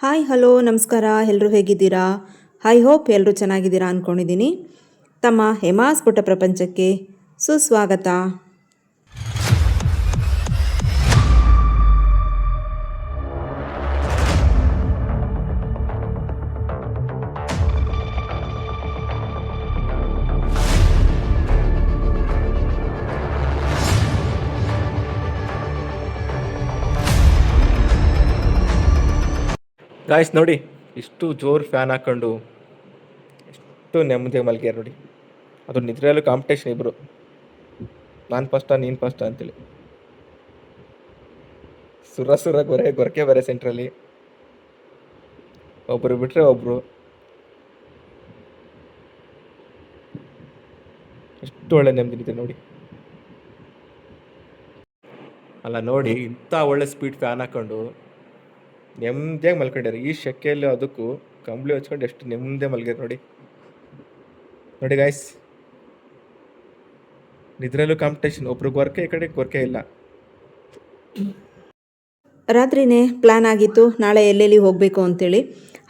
Hi hello ನಮಸ್ಕಾರ. ಎಲ್ಲರೂ ಹೇಗಿದ್ದೀರಾ? ಐ ಹೋಪ್ ಎಲ್ಲರೂ ಚೆನ್ನಾಗಿದ್ದೀರಾ ಅಂದ್ಕೊಂಡಿದ್ದೀನಿ. ತಮ್ಮ ಹೇಮಾಸ್ ಪುಟ್ಟ ಪ್ರಪಂಚಕ್ಕೆ ಸುಸ್ವಾಗತ. ಗಾಯ್ಸ್ ನೋಡಿ, ಇಷ್ಟು ಜೋರು ಫ್ಯಾನ್ ಹಾಕೊಂಡು ಎಷ್ಟು ನೆಮ್ಮದಿಯಾಗಿ ಮಲ್ಗ್ಯಾರ ನೋಡಿ. ಅದು ನಿದ್ರೆಯಲ್ಲೂ ಕಾಂಪಿಟೇಷನ್ ಇಬ್ಬರು, ನಾನು ಫಸ್ಟಾ ನೀನು ಫಸ್ಟಾ ಅಂತೇಳಿ. ಸುರ ಗೊರಕೆ ಬೇರೆ ಸೆಂಟ್ರಲ್ಲಿ, ಒಬ್ಬರು ಬಿಟ್ಟರೆ ಒಬ್ಬರು. ಎಷ್ಟು ಒಳ್ಳೆ ನೆಮ್ಮದಿ ನೋಡಿ. ಅಲ್ಲ ನೋಡಿ, ಇಂಥ ಒಳ್ಳೆ ಸ್ಪೀಡ್ ಫ್ಯಾನ್ ಹಾಕೊಂಡು ನೆಮ್ಮದಿಯಾಗಿ ಮಲ್ಕೊಂಡ್ಯಾರ. ಈ ಶೆಕೆಯಲ್ಲಿ ಅದಕ್ಕೂ ಕಂಬಳಿ ಹಚ್ಕೊಂಡು ಎಷ್ಟು ನೆಮ್ಮದಿಯಾಗಿ ಮಲ್ಗ್ಯಾರ ನೋಡಿ. ನೋಡಿ ಗಾಯ್ಸ್, ನಿದ್ರಲ್ಲೂ ಕಾಂಪಿಟೇಷನ್, ಒಬ್ರಿಗೆ ಗೊರಕೆ, ಈ ಕಡೆ ಗೊರಕೆ ಇಲ್ಲ. ರಾತ್ರಿನೇ ಪ್ಲ್ಯಾನ್ ಆಗಿತ್ತು ನಾಳೆ ಎಲ್ಲೆಲ್ಲಿ ಹೋಗಬೇಕು ಅಂತೇಳಿ.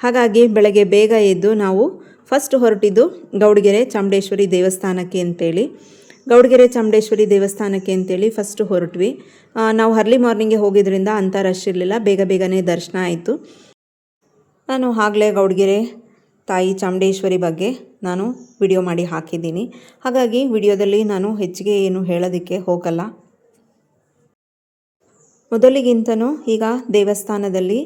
ಹಾಗಾಗಿ ಬೆಳಗ್ಗೆ ಬೇಗ ಎದ್ದು ನಾವು ಫಸ್ಟ್ ಹೊರಟಿದ್ದು ಗೌಡಗೆರೆ ಚಾಮುಂಡೇಶ್ವರಿ ದೇವಸ್ಥಾನಕ್ಕೆ ಅಂತೇಳಿ ಫಸ್ಟ್ ಹೊರಟ್ವಿ. ನಾವು ಅರ್ಲಿ ಮಾರ್ನಿಂಗ್ಗೆ ಹೋಗಿದ್ದರಿಂದ ಅಂಥ ರಶ್ ಇರಲಿಲ್ಲ, ಬೇಗನೆ ದರ್ಶನ ಆಯಿತು. ನಾನು ಆಗಲೇ ಗೌಡಗೆರೆ ತಾಯಿ ಚಾಮುಂಡೇಶ್ವರಿ ಬಗ್ಗೆ ನಾನು ವಿಡಿಯೋ ಮಾಡಿ ಹಾಕಿದ್ದೀನಿ. ಹಾಗಾಗಿ ವಿಡಿಯೋದಲ್ಲಿ ನಾನು ಹೆಚ್ಚಿಗೆ ಏನು ಹೇಳೋದಕ್ಕೆ ಹೋಗಲ್ಲ. ಮೊದಲಿಗಿಂತನೂ ಈಗ ದೇವಸ್ಥಾನದಲ್ಲಿ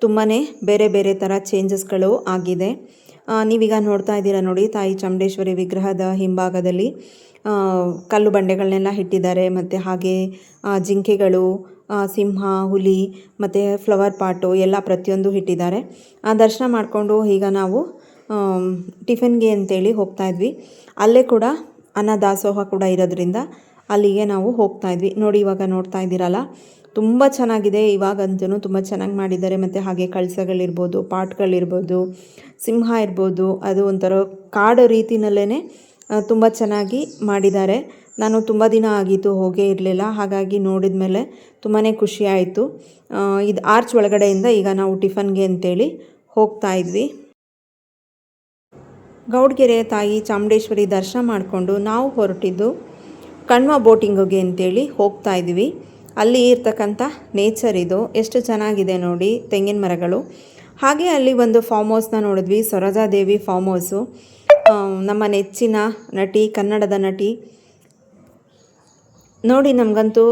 ತುಂಬಾ ಬೇರೆ ಥರ ಚೇಂಜಸ್ಗಳು ಆಗಿದೆ. ನೀವೀಗ ನೋಡ್ತಾ ಇದ್ದೀರಾ ನೋಡಿ, ತಾಯಿ ಚಾಮುಂಡೇಶ್ವರಿ ವಿಗ್ರಹದ ಹಿಂಭಾಗದಲ್ಲಿ ಕಲ್ಲು ಬಂಡೆಗಳನ್ನೆಲ್ಲ ಇಟ್ಟಿದ್ದಾರೆ. ಮತ್ತು ಹಾಗೆ ಜಿಂಕೆಗಳು, ಸಿಂಹ, ಹುಲಿ ಮತ್ತು ಫ್ಲವರ್ ಪಾಟು ಎಲ್ಲ ಪ್ರತಿಯೊಂದು ಇಟ್ಟಿದ್ದಾರೆ. ದರ್ಶನ ಮಾಡಿಕೊಂಡು ಈಗ ನಾವು ಟಿಫನ್ಗೆ ಅಂತೇಳಿ ಹೋಗ್ತಾಯಿದ್ವಿ. ಅಲ್ಲೇ ಕೂಡ ಅನ್ನದಾಸೋಹ ಕೂಡ ಇರೋದ್ರಿಂದ ಅಲ್ಲಿಗೆ ನಾವು ಹೋಗ್ತಾಯಿದ್ವಿ. ನೋಡಿ, ಇವಾಗ ನೋಡ್ತಾ ಇದ್ದೀರಲ್ಲ, ತುಂಬ ಚೆನ್ನಾಗಿದೆ. ಇವಾಗಂತೂ ತುಂಬ ಚೆನ್ನಾಗಿ ಮಾಡಿದ್ದಾರೆ. ಮತ್ತು ಹಾಗೆ ಕಳಸಗಳಿರ್ಬೋದು, ಪಾಟ್ಗಳಿರ್ಬೋದು, ಸಿಂಹ ಇರ್ಬೋದು, ಅದು ಒಂಥರ ಕಾಡು ರೀತಿಯಲ್ಲೇ ತುಂಬ ಚೆನ್ನಾಗಿ ಮಾಡಿದ್ದಾರೆ. ನಾನು ತುಂಬ ದಿನ ಆಗಿತ್ತು ಹೋಗೇ ಇರಲಿಲ್ಲ, ಹಾಗಾಗಿ ನೋಡಿದ ಮೇಲೆ ತುಂಬಾ ಖುಷಿ ಆಯಿತು. ಇದು ಆರ್ಚ್ ಒಳಗಡೆಯಿಂದ ಈಗ ನಾವು ಟಿಫನ್ಗೆ ಅಂತೇಳಿ ಹೋಗ್ತಾಯಿದ್ವಿ. ಗೌಡಗೆರೆ ತಾಯಿ ಚಾಮುಂಡೇಶ್ವರಿ ದರ್ಶನ ಮಾಡಿಕೊಂಡು ನಾವು ಹೊರಟಿದ್ದು ಕಣ್ವ ಬೋಟಿಂಗಿಗೆ ಅಂತೇಳಿ ಹೋಗ್ತಾಯಿದ್ವಿ. ಅಲ್ಲಿ ಇರ್ತಕ್ಕಂಥ ನೇಚರ್ ಇದು ಎಷ್ಟು ಚೆನ್ನಾಗಿದೆ ನೋಡಿ, ತೆಂಗಿನ ಮರಗಳು. ಹಾಗೆ ಅಲ್ಲಿ ಒಂದು ಫಾರ್ಮ್ ಹೌಸ್ನ ನೋಡಿದ್ವಿ, ಸರೋಜಾದೇವಿ ಫಾರ್ಮ್ ಹೌಸು. ನಮ್ಮ ನೆಚ್ಚಿನ ನಟಿ, ಕನ್ನಡದ ನಟಿ ನೋಡಿ. ನಮಗಂತೂ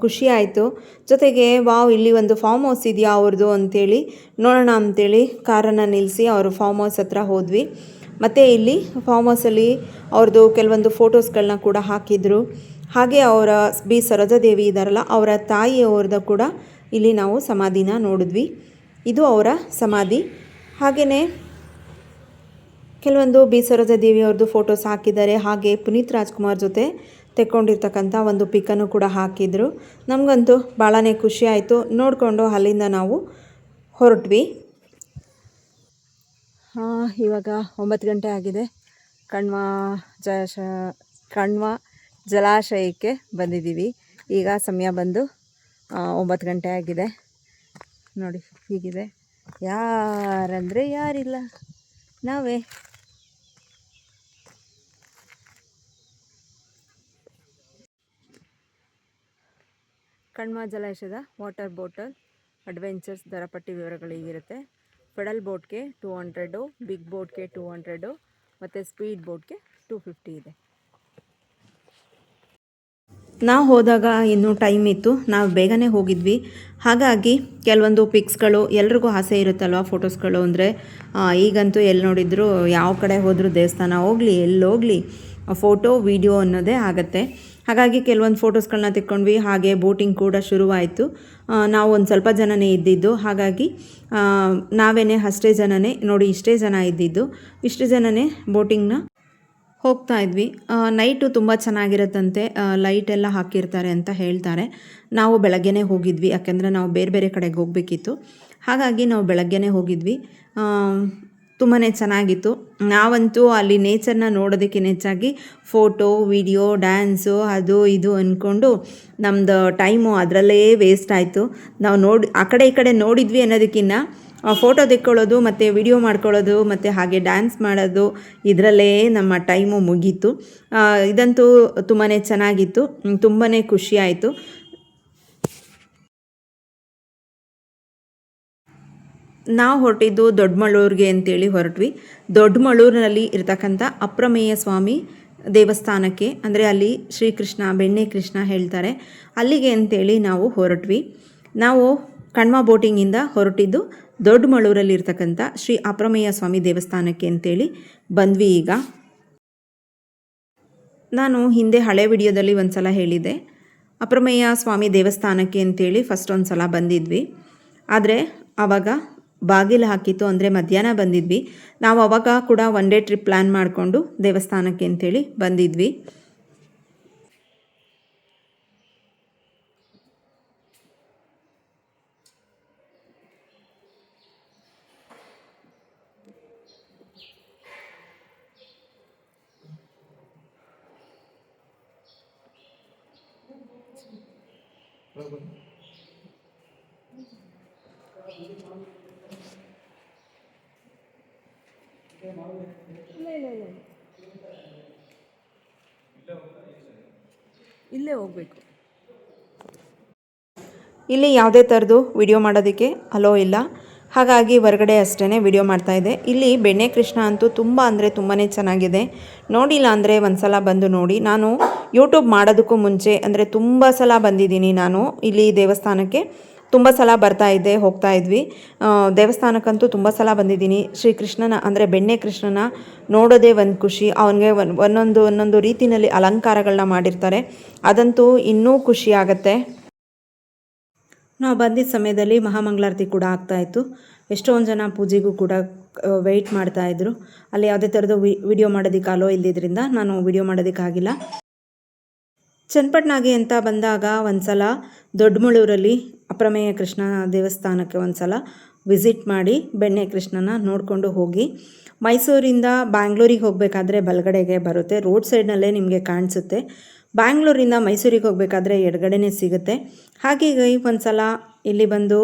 ಖುಷಿ ಆಯಿತು. ಜೊತೆಗೆ ವಾವ್, ಇಲ್ಲಿ ಒಂದು ಫಾರ್ಮ್ ಹೌಸ್ ಇದೆಯಾ ಅವ್ರದ್ದು ಅಂತೇಳಿ ನೋಡೋಣ ಅಂತೇಳಿ ಕಾರನ್ನು ನಿಲ್ಲಿಸಿ ಅವರು ಫಾರ್ಮ್ ಹೌಸ್ ಹತ್ರ ಹೋದ್ವಿ. ಮತ್ತು ಇಲ್ಲಿ ಫಾರ್ಮ್ ಹೌಸಲ್ಲಿ ಅವ್ರದ್ದು ಕೆಲವೊಂದು ಫೋಟೋಸ್ಗಳನ್ನ ಕೂಡ ಹಾಕಿದರು. ಹಾಗೆ ಅವರ ಬಿ ಸರೋಜಾದೇವಿ ಇದ್ದಾರಲ್ಲ, ಅವರ ತಾಯಿಯವ್ರದ್ದು ಕೂಡ ಇಲ್ಲಿ ನಾವು ಸಮಾಧಿನ ನೋಡಿದ್ವಿ. ಇದು ಅವರ ಸಮಾಧಿ. ಹಾಗೆಯೇ ಕೆಲವೊಂದು ಬಿ ಸರೋಜಾದೇವಿ ಅವ್ರದ್ದು ಫೋಟೋಸ್ ಹಾಕಿದ್ದಾರೆ. ಹಾಗೆ ಪುನೀತ್ ರಾಜ್ಕುಮಾರ್ ಜೊತೆ ತೆಕ್ಕೊಂಡಿರ್ತಕ್ಕಂಥ ಒಂದು ಪಿಕ್ಕನ್ನು ಕೂಡ ಹಾಕಿದರು. ನಮಗಂತೂ ಭಾಳನೇ ಖುಷಿ ಆಯಿತು. ನೋಡಿಕೊಂಡು ಅಲ್ಲಿಂದ ನಾವು ಹೊರಟ್ವಿ. ಇವಾಗ 9 ಗಂಟೆ ಆಗಿದೆ. ಕಣ್ವ ಜಲಾಶಯಕ್ಕೆ ಬಂದಿದ್ದೀವಿ. ಈಗ ಸಮಯ ಬಂದು 9 ಗಂಟೆ ಆಗಿದೆ ನೋಡಿ. ಹೀಗಿದೆ, ಯಾರಂದರೆ ಯಾರಿಲ್ಲ, ನಾವೇ. ಕಣ್ವ ಜಲಾಶಯದ ವಾಟರ್ ಬೋಟಲ್ ಅಡ್ವೆಂಚರ್ಸ್ ದರಪಟ್ಟಿ ವಿವರಗಳು ಹೀಗಿರುತ್ತೆ. ಪೆಡಲ್ ಬೋಟ್ಗೆ 200, ಬಿಗ್ ಬೋಟ್ಗೆ 200 ಮತ್ತು ಸ್ಪೀಡ್ ಬೋಟ್ಗೆ 250 ಇದೆ. ನಾವು ಹೋದಾಗ ಇನ್ನೂ ಟೈಮ್ ಇತ್ತು, ನಾವು ಬೇಗನೆ ಹೋಗಿದ್ವಿ. ಹಾಗಾಗಿ ಕೆಲವೊಂದು ಪಿಕ್ಸ್ಗಳು, ಎಲ್ರಿಗೂ ಆಸೆ ಇರುತ್ತಲ್ವ ಫೋಟೋಸ್ಗಳು ಅಂದರೆ. ಈಗಂತೂ ಎಲ್ಲಿ ನೋಡಿದ್ರು, ಯಾವ ಕಡೆ ಹೋದರೂ ದೇವಸ್ಥಾನ ಹೋಗಲಿ, ಎಲ್ಲೋಗಲಿ ಫೋಟೋ ವಿಡಿಯೋ ಅನ್ನೋದೇ ಆಗುತ್ತೆ. ಹಾಗಾಗಿ ಕೆಲವೊಂದು ಫೋಟೋಸ್ಗಳನ್ನ ತೆಕ್ಕೊಂಡ್ವಿ. ಹಾಗೆ ಬೋಟಿಂಗ್ ಕೂಡ ಶುರುವಾಯಿತು. ನಾವು ಒಂದು ಸ್ವಲ್ಪ ಜನನೇ ಇದ್ದಿದ್ದು, ಹಾಗಾಗಿ ನಾವೇನೇ ಅಷ್ಟೇ ಜನನೇ ನೋಡಿ, ಇಷ್ಟೇ ಜನ ಇದ್ದಿದ್ದು, ಇಷ್ಟು ಜನನೇ ಬೋಟಿಂಗ್ನ ಹೋಗ್ತಾ ಇದ್ವಿ. ನೈಟು ತುಂಬ ಚೆನ್ನಾಗಿರುತ್ತಂತೆ, ಲೈಟ್ ಎಲ್ಲ ಹಾಕಿರ್ತಾರೆ ಅಂತ ಹೇಳ್ತಾರೆ. ನಾವು ಬೆಳಗ್ಗೆನೇ ಹೋಗಿದ್ವಿ, ಯಾಕೆಂದರೆ ನಾವು ಬೇರೆ ಕಡೆಗೆ ಹೋಗಬೇಕಿತ್ತು. ಹಾಗಾಗಿ ನಾವು ಬೆಳಗ್ಗೆನೇ ಹೋಗಿದ್ವಿ. ತುಂಬಾ ಚೆನ್ನಾಗಿತ್ತು. ನಾವಂತೂ ಅಲ್ಲಿ ನೇಚರ್ನ ನೋಡೋದಕ್ಕಿಂತ ಹೆಚ್ಚಾಗಿ ಫೋಟೋ, ವಿಡಿಯೋ, ಡ್ಯಾನ್ಸು, ಅದು ಇದು ಅಂದ್ಕೊಂಡು ನಮ್ಮದು ಟೈಮು ಅದರಲ್ಲೇ ವೇಸ್ಟ್ ಆಯಿತು. ನಾವು ಆ ಕಡೆ ಈ ಕಡೆ ನೋಡಿದ್ವಿ ಅನ್ನೋದಕ್ಕಿಂತ ಫೋಟೋ ತೆಕ್ಕೊಳ್ಳೋದು ಮತ್ತು ವಿಡಿಯೋ ಮಾಡ್ಕೊಳ್ಳೋದು ಮತ್ತು ಹಾಗೆ ಡ್ಯಾನ್ಸ್ ಮಾಡೋದು ಇದರಲ್ಲೇ ನಮ್ಮ ಟೈಮು ಮುಗೀತು. ಇದಂತೂ ತುಂಬಾ ಚೆನ್ನಾಗಿತ್ತು, ತುಂಬಾ ಖುಷಿಯಾಯಿತು. ನಾವು ಹೊರಟಿದ್ದು ದೊಡ್ಡಮಳ್ಳೂರಿಗೆ ಅಂತೇಳಿ ಹೊರಟ್ವಿ. ದೊಡ್ಡಮಳ್ಳೂರಿನಲ್ಲಿ ಇರ್ತಕ್ಕಂಥ ಅಪ್ರಮೇಯ ಸ್ವಾಮಿ ದೇವಸ್ಥಾನಕ್ಕೆ, ಅಂದರೆ ಅಲ್ಲಿ ಶ್ರೀಕೃಷ್ಣ ಬೆಣ್ಣೆ ಕೃಷ್ಣ ಹೇಳ್ತಾರೆ, ಅಲ್ಲಿಗೆ ಅಂತೇಳಿ ನಾವು ಹೊರಟ್ವಿ. ನಾವು ಕಣ್ವ ಬೋಟಿಂಗಿಂದ ಹೊರಟಿದ್ದು ದೊಡ್ಡಮಳ್ಳೂರಲ್ಲಿ ಇರ್ತಕ್ಕಂಥ ಶ್ರೀ ಅಪ್ರಮೇಯ ಸ್ವಾಮಿ ದೇವಸ್ಥಾನಕ್ಕೆ ಅಂತೇಳಿ ಬಂದ್ವಿ. ಈಗ ನಾನು ಹಿಂದೆ ಹಳೆ ವಿಡಿಯೋದಲ್ಲಿ ಒಂದು ಸಲ ಹೇಳಿದ್ದೆ, ಅಪ್ರಮೇಯ ಸ್ವಾಮಿ ದೇವಸ್ಥಾನಕ್ಕೆ ಅಂತೇಳಿ ಫಸ್ಟ್ ಒಂದು ಸಲ ಬಂದಿದ್ವಿ. ಆದರೆ ಆವಾಗ ಬಾಗಿಲು ಹಾಕಿತ್ತು, ಅಂದರೆ ಮಧ್ಯಾಹ್ನ ಬಂದಿದ್ವಿ. ನಾವು ಆವಾಗ ಕೂಡ ಒನ್ ಡೇ ಟ್ರಿಪ್ ಪ್ಲ್ಯಾನ್ ಮಾಡಿಕೊಂಡು ದೇವಸ್ಥಾನಕ್ಕೆ ಅಂತೇಳಿ ಬಂದಿದ್ವಿ. ಇಲ್ಲೇ ಹೋಗ್ಬೇಕು. ಇಲ್ಲಿ ಯಾವುದೇ ಥರದ್ದು ವಿಡಿಯೋ ಮಾಡೋದಕ್ಕೆ ಅಲೋ ಇಲ್ಲ, ಹಾಗಾಗಿ ಹೊರಗಡೆ ಅಷ್ಟೇ ವಿಡಿಯೋ ಮಾಡ್ತಾಯಿದ್ದೆ. ಇಲ್ಲಿ ಬೆಣ್ಣೆ ಕೃಷ್ಣ ಅಂತೂ ತುಂಬ ಅಂದರೆ ತುಂಬಾ ಚೆನ್ನಾಗಿದೆ. ನೋಡಿಲ್ಲ ಅಂದರೆ ಒಂದು ಸಲ ಬಂದು ನೋಡಿ. ನಾನು ಯೂಟ್ಯೂಬ್ ಮಾಡೋದಕ್ಕೂ ಮುಂಚೆ ಅಂದರೆ ತುಂಬ ಸಲ ಬಂದಿದ್ದೀನಿ. ನಾನು ಇಲ್ಲಿ ದೇವಸ್ಥಾನಕ್ಕೆ ತುಂಬ ಸಲ ಬರ್ತಾಯಿದ್ದೆ, ಹೋಗ್ತಾಯಿದ್ವಿ. ದೇವಸ್ಥಾನಕ್ಕಂತೂ ತುಂಬ ಸಲ ಬಂದಿದ್ದೀನಿ. ಶ್ರೀಕೃಷ್ಣನ ಅಂದರೆ ಬೆಣ್ಣೆ ಕೃಷ್ಣನ ನೋಡೋದೇ ಒಂದು ಖುಷಿ. ಅವನಿಗೆ ಒಂದೊಂದು ರೀತಿಯಲ್ಲಿ ಅಲಂಕಾರಗಳನ್ನ ಮಾಡಿರ್ತಾರೆ, ಅದಂತೂ ಇನ್ನೂ ಖುಷಿ ಆಗುತ್ತೆ. ನಾವು ಬಂದಿದ್ದ ಸಮಯದಲ್ಲಿ ಮಹಾಮಂಗಳಾರತಿ ಕೂಡ ಆಗ್ತಾಯಿತ್ತು. ಎಷ್ಟೊಂದು ಜನ ಪೂಜೆಗೂ ಕೂಡ ವೆಯ್ಟ್ ಮಾಡ್ತಾಯಿದ್ರು. ಅಲ್ಲಿ ಯಾವುದೇ ಥರದ್ದು ವಿಡಿಯೋ ಮಾಡೋದಕ್ಕೆ ಅಲೋ ಇಲ್ಲದ್ರಿಂದ ನಾನು ವಿಡಿಯೋ ಮಾಡೋದಕ್ಕಾಗಿಲ್ಲ. ಚನ್ನಪಟ್ಟಣಗೆ ಅಂತ ಬಂದಾಗ ಒಂದು ಸಲ ದೊಡ್ಡಮಳ್ಳೂರಲ್ಲಿ ಅಪ್ರಮೇಯ ಕೃಷ್ಣ ದೇವಸ್ಥಾನಕ್ಕೆ ಒಂದು ಸಲ ವಿಸಿಟ್ ಮಾಡಿ ಬೆಣ್ಣೆ ಕೃಷ್ಣನ ನೋಡಿಕೊಂಡು ಹೋಗಿ. ಮೈಸೂರಿಂದ ಬ್ಯಾಂಗ್ಳೂರಿಗೆ ಹೋಗಬೇಕಾದ್ರೆ ಬಲಗಡೆಗೆ ಬರುತ್ತೆ, ರೋಡ್ ಸೈಡ್ನಲ್ಲೇ ನಿಮಗೆ ಕಾಣಿಸುತ್ತೆ. ಬ್ಯಾಂಗ್ಳೂರಿಂದ ಮೈಸೂರಿಗೆ ಹೋಗಬೇಕಾದ್ರೆ ಎಡಗಡೆನೇ ಸಿಗುತ್ತೆ. ಹಾಗಾಗಿ ಒಂದು ಸಲ ಇಲ್ಲಿ ಬಂದು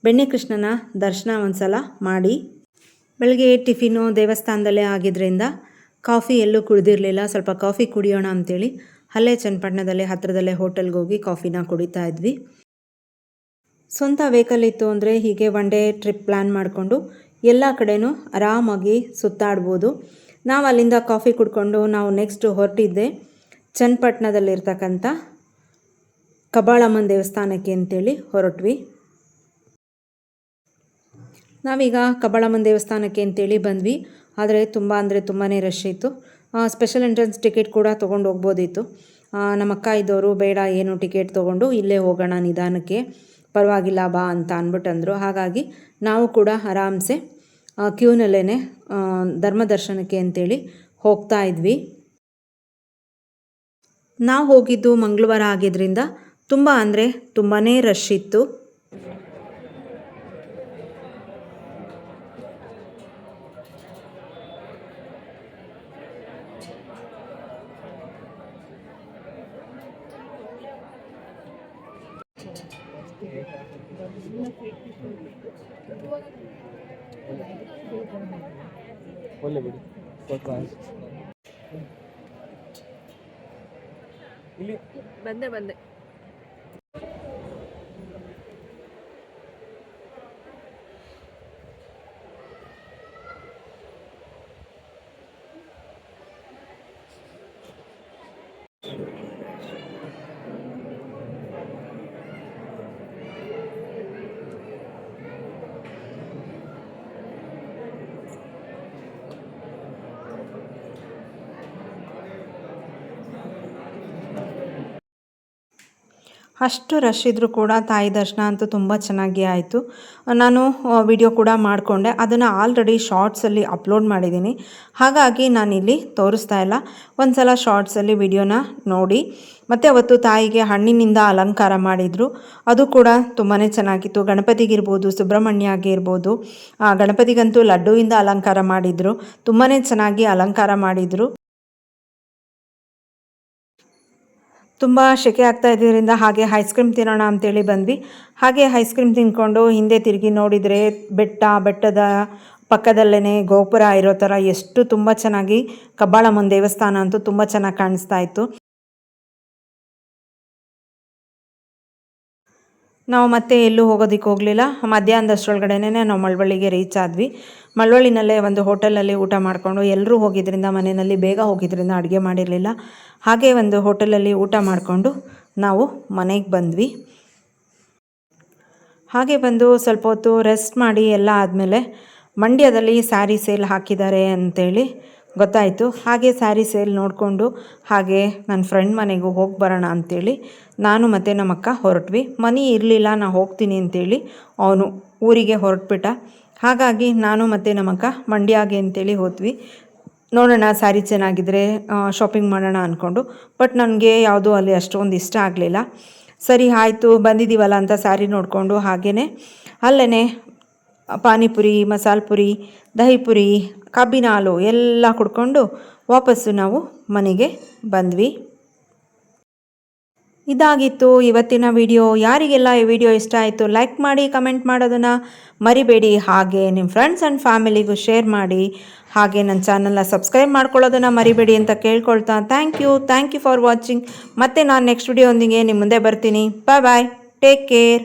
ಬೆಣ್ಣೆ ಕೃಷ್ಣನ ದರ್ಶನ ಒಂದು ಸಲ ಮಾಡಿ, ಬೆಳಗ್ಗೆ ಟಿಫಿನು ದೇವಸ್ಥಾನದಲ್ಲೇ ಆಗಿದ್ದರಿಂದ ಕಾಫಿ ಎಲ್ಲೂ ಕುಡಿದಿರಲಿಲ್ಲ. ಸ್ವಲ್ಪ ಕಾಫಿ ಕುಡಿಯೋಣ ಅಂಥೇಳಿ ಅಲ್ಲೇ ಚನ್ನಪಟ್ಟಣದಲ್ಲೇ ಹತ್ತಿರದಲ್ಲೇ ಹೋಟೆಲ್ಗೆ ಹೋಗಿ ಕಾಫಿನ ಕುಡಿತಾ ಇದ್ವಿ. ಸ್ವಂತ ವೆಹಿಕಲ್ ಇತ್ತು ಅಂದರೆ ಹೀಗೆ ಒನ್ ಡೇ ಟ್ರಿಪ್ ಪ್ಲ್ಯಾನ್ ಮಾಡಿಕೊಂಡು ಎಲ್ಲ ಕಡೆನೂ ಆರಾಮಾಗಿ ಸುತ್ತಾಡ್ಬೋದು. ನಾವು ಅಲ್ಲಿಂದ ಕಾಫಿ ಕುಡ್ಕೊಂಡು ನಾವು ನೆಕ್ಸ್ಟ್ ಹೊರಟಿದ್ದೆ ಚನ್ನಪಟ್ಟಣದಲ್ಲಿರ್ತಕ್ಕಂಥ ಕಬ್ಬಾಳಮ್ಮನ ದೇವಸ್ಥಾನಕ್ಕೆ ಅಂತೇಳಿ ಹೊರಟ್ವಿ. ನಾವೀಗ ಕಬ್ಬಾಳಮ್ಮನ ದೇವಸ್ಥಾನಕ್ಕೆ ಅಂತೇಳಿ ಬಂದ್ವಿ. ಆದರೆ ತುಂಬಾ ರಶ್ ಇತ್ತು. ಸ್ಪೆಷಲ್ ಎಂಟ್ರೆನ್ಸ್ ಟಿಕೆಟ್ ಕೂಡ ತೊಗೊಂಡು ಹೋಗ್ಬೋದಿತ್ತು. ನಮ್ಮ ಅಕ್ಕ ಇದ್ದವರು ಬೇಡ, ಏನು ಟಿಕೆಟ್ ತೊಗೊಂಡು ಇಲ್ಲೇ ಹೋಗೋಣ ನಿಧಾನಕ್ಕೆ, ಪರವಾಗಿಲ್ಲ ಬಾ ಅಂತ ಅಂದ್ಬಿಟ್ಟಂದರು. ಹಾಗಾಗಿ ನಾವು ಕೂಡ ಆರಾಮ್ಸೆ ಕ್ಯೂನಲ್ಲೇ ಧರ್ಮದರ್ಶನಕ್ಕೆ ಅಂತೇಳಿ ಹೋಗ್ತಾ ಇದ್ವಿ. ನಾವು ಹೋಗಿದ್ದು ಮಂಗಳವಾರ ಆಗಿದ್ದರಿಂದ ತುಂಬಾ ರಶ್ ಇತ್ತು. ಒಳ್ಳೆ ಬಿಡಿ ಇಲ್ಲಿ ಬಂದೆ. ಅಷ್ಟು ರಶ್ ಇದ್ದರೂ ಕೂಡ ತಾಯಿ ದರ್ಶನ ಅಂತೂ ತುಂಬ ಚೆನ್ನಾಗಿ ಆಯಿತು. ನಾನು ವಿಡಿಯೋ ಕೂಡ ಮಾಡಿಕೊಂಡೆ, ಅದನ್ನು ಆಲ್ರೆಡಿ ಶಾರ್ಟ್ಸಲ್ಲಿ ಅಪ್ಲೋಡ್ ಮಾಡಿದ್ದೀನಿ. ಹಾಗಾಗಿ ನಾನಿಲ್ಲಿ ತೋರಿಸ್ತಾ ಇಲ್ಲ. ಒಂದು ಸಲ ಶಾರ್ಟ್ಸಲ್ಲಿ ವಿಡಿಯೋನ ನೋಡಿ. ಮತ್ತು ಅವತ್ತು ತಾಯಿಗೆ ಹಣ್ಣಿನಿಂದ ಅಲಂಕಾರ ಮಾಡಿದರು, ಅದು ಕೂಡ ತುಂಬಾ ಚೆನ್ನಾಗಿತ್ತು. ಗಣಪತಿಗಿರ್ಬೋದು, ಸುಬ್ರಹ್ಮಣ್ಯ ಆಗಿರ್ಬೋದು, ಗಣಪತಿಗಂತೂ ಲಡ್ಡುವಿಂದ ಅಲಂಕಾರ ಮಾಡಿದರು, ತುಂಬಾ ಚೆನ್ನಾಗಿ ಅಲಂಕಾರ ಮಾಡಿದರು. ತುಂಬ ಸೆಕೆ ಆಗ್ತಾ ಇದ್ದರಿಂದ ಹಾಗೆ ಐಸ್ ಕ್ರೀಮ್ ತಿನ್ನೋಣ ಅಂತೇಳಿ ಬಂದ್ವಿ. ಹಾಗೆ ಐಸ್ ಕ್ರೀಮ್ ತಿಂದ್ಕೊಂಡು ಹಿಂದೆ ತಿರುಗಿ ನೋಡಿದರೆ ಬೆಟ್ಟದ ಪಕ್ಕದಲ್ಲೇ ಗೋಪುರ ಇರೋ ಥರ ಎಷ್ಟು ತುಂಬ ಚೆನ್ನಾಗಿ ಕಬ್ಬಾಳಮ್ಮನ ದೇವಸ್ಥಾನ ಅಂತೂ ತುಂಬ ಚೆನ್ನಾಗಿ ಕಾಣಿಸ್ತಾ ಇತ್ತು. ನಾವು ಮತ್ತೆ ಎಲ್ಲೂ ಹೋಗೋದಕ್ಕೆ ಹೋಗಲಿಲ್ಲ. ಮಧ್ಯಾಹ್ನದಷ್ಟರೊಳಗಡೆನೇ ನಾವು ಮಳವಳ್ಳಿಗೆ ರೀಚ್ ಆದ್ವಿ. ಮಳವಳ್ಳಿನಲ್ಲೇ ಒಂದು ಹೋಟೆಲಲ್ಲಿ ಊಟ ಮಾಡಿಕೊಂಡು, ಎಲ್ಲರೂ ಹೋಗಿದ್ದರಿಂದ ಮನೆಯಲ್ಲಿ ಬೇಗ ಹೋಗಿದ್ದರಿಂದ ಅಡುಗೆ ಮಾಡಿರಲಿಲ್ಲ. ಹಾಗೆ ಒಂದು ಹೋಟೆಲಲ್ಲಿ ಊಟ ಮಾಡಿಕೊಂಡು ನಾವು ಮನೆಗೆ ಬಂದ್ವಿ. ಹಾಗೆ ಬಂದು ಸ್ವಲ್ಪ ಹೊತ್ತು ರೆಸ್ಟ್ ಮಾಡಿ ಎಲ್ಲ ಆದಮೇಲೆ ಮಂಡ್ಯದಲ್ಲಿ ಸ್ಯಾರಿ ಸೇಲ್ ಹಾಕಿದ್ದಾರೆ ಅಂತೇಳಿ ಗೊತ್ತಾಯಿತು. ಹಾಗೆ ಸ್ಯಾರಿ ಸೇಲ್ ನೋಡಿಕೊಂಡು ಹಾಗೆ ನನ್ನ ಫ್ರೆಂಡ್ ಮನೆಗೂ ಹೋಗಿ ಬರೋಣ ಅಂಥೇಳಿ ನಾನು ಮತ್ತು ನಮ್ಮ ಅಕ್ಕ ಹೊರಟ್ವಿ. ಮನಿ ಇರಲಿಲ್ಲ, ನಾನು ಹೋಗ್ತೀನಿ ಅಂತೇಳಿ ಅವನು ಊರಿಗೆ ಹೊರಟ್ಬಿಟ್ಟ. ಹಾಗಾಗಿ ನಾನು ಮತ್ತು ನಮ್ಮ ಅಕ್ಕ ಮಂಡ್ಯಗೆ ಅಂತೇಳಿ ಹೋದ್ವಿ. ನೋಡೋಣ ಸ್ಯಾರಿ ಚೆನ್ನಾಗಿದ್ದರೆ ಶಾಪಿಂಗ್ ಮಾಡೋಣ ಅಂದ್ಕೊಂಡು. ಬಟ್ ನನಗೆ ಯಾವುದೂ ಅಲ್ಲಿ ಅಷ್ಟೊಂದು ಇಷ್ಟ ಆಗಲಿಲ್ಲ. ಸರಿ ಆಯಿತು, ಬಂದಿದ್ದೀವಲ್ಲ ಅಂತ ಸ್ಯಾರಿ ನೋಡಿಕೊಂಡು ಹಾಗೆಯೇ ಅಲ್ಲೇ ಪಾನಿಪುರಿ, ಮಸಾಲೆ ಪುರಿ, ದಹಿ ಪುರಿ, ಕಬ್ಬಿನ ಹಾಲು ಎಲ್ಲ ಕುಡ್ಕೊಂಡು ವಾಪಸ್ಸು ನಾವು ಮನೆಗೆ ಬಂದ್ವಿ. ಇದಾಗಿತ್ತು ಇವತ್ತಿನ ವಿಡಿಯೋ. ಯಾರಿಗೆಲ್ಲ ಈ ವಿಡಿಯೋ ಇಷ್ಟ ಆಯಿತು ಲೈಕ್ ಮಾಡಿ, ಕಮೆಂಟ್ ಮಾಡೋದನ್ನು ಮರಿಬೇಡಿ. ಹಾಗೆ ನಿಮ್ಮ ಫ್ರೆಂಡ್ಸ್ ಆ್ಯಂಡ್ ಫ್ಯಾಮಿಲಿಗೂ ಶೇರ್ ಮಾಡಿ. ಹಾಗೆ ನನ್ನ ಚಾನಲ್ನ ಸಬ್ಸ್ಕ್ರೈಬ್ ಮಾಡ್ಕೊಳ್ಳೋದನ್ನು ಮರಿಬೇಡಿ ಅಂತ ಕೇಳ್ಕೊಳ್ತಾ ಥ್ಯಾಂಕ್ ಯು ಫಾರ್ ವಾಚಿಂಗ್. ಮತ್ತೆ ನಾನು ನೆಕ್ಸ್ಟ್ ವಿಡಿಯೋ ಒಂದಿಗೆ ನಿಮ್ಮ ಮುಂದೆ ಬರ್ತೀನಿ. ಬಾಯ್, ಟೇಕ್ ಕೇರ್.